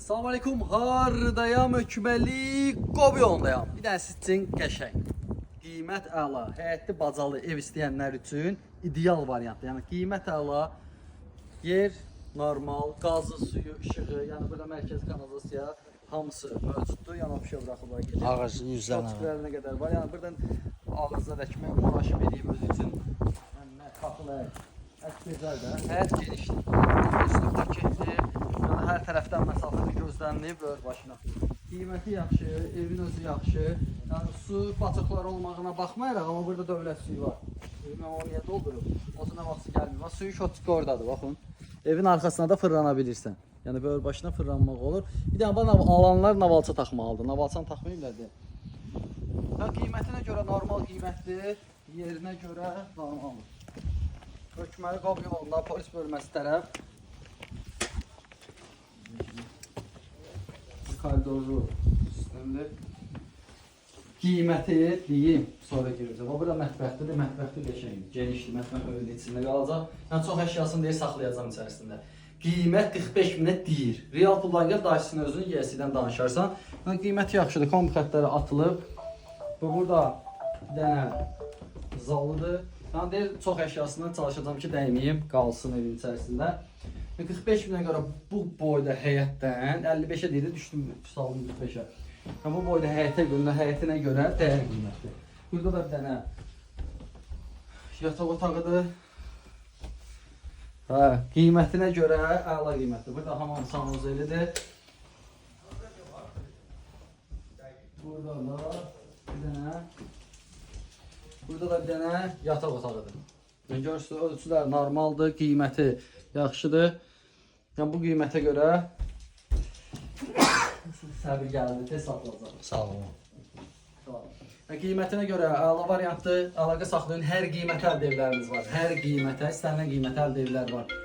Salam aleykum, hardayam, hökməli Qobiyondayam. Bir dənə siz üçün qəşəng, qiymət əla, həyətli bacalı ev istəyənlər üçün ideal variantdır. Yəni qiymət əla, yer normal, qazı, suyu, işığı, yəni burada mərkəzi kanalizasiya hamısı mövcuddur. Yəni opsiya buraxıblar gedir. Ağacın yüzlərinə nə qədər var. Yəni buradan ağızlar əkmək uğraşıb edib özü üçün. Yəni nə qapılar, gözəl də, həyət genişdir. Üstü paketdir. Yəni hər tərəfdən məsafədə gözlənilib öz başına. Qiyməti yaxşı, evin özü yaxşı. Yəni su batıqları olmağına baxmayaraq, amma burada dövlət suyu var. Mən onu niyə doldurub? O nə vaxtı gəlmir. Suyu şotik oradadır, baxın. Evin arxasına da fırlana bilirsən. Yəni böyür başına fırlanmaq olur. Bir dənə bana alanlar navalça taxmalıdır. Navalçanı taxmayıblar deyə. Və qiymətinə görə normal qiymətdir, yerinə görə normaldır. Hökməli Qobiyonda polis bölməsi tərəf. Koridoru sistemdir. Qiyməti deyim, sonra girəcəm. O burada mətbəxdir, mətbəxdir qəşəngdir, genişdir, mətbəx öyün içində qalacaq. Yəni çox əşyasını deyil, saxlayacağım içərisində. Qiymət 45 minə deyir. Real puldan gəl, dayısının özünü yiyəsindən danışarsan. Yəni qiyməti yaxşıdır, kombi xətləri atılıb. Bu burada bir dənə zalıdır. Yəni deyir, çox əşyasından çalışacağım ki, dəyməyim, qalsın evin içərisində. 45 minə görə bu boyda həyətdən 55-ə deyir, düşdüm, saldım 45-ə. Bu boyda həyətinə görə dəyər qiymətdir. Burada da bir dənə yataq otağıdır. Qiymətinə görə əla qiymətdir. Burada hamam sanuzelidir. Burada da bir dənə yataq otağıdır. Görürsünüz, ölçülər normaldır, qiyməti yaxşıdır. Yəni bu qiymətə görə səbir gəldi, tez satılacaq. Sağ olun. Qiymətinə görə əla variantdır. Əlaqə saxlayın, hər qiymətə əldə evlərimiz var. Hər qiymətə, istənilən qiymətə əldə evlər var.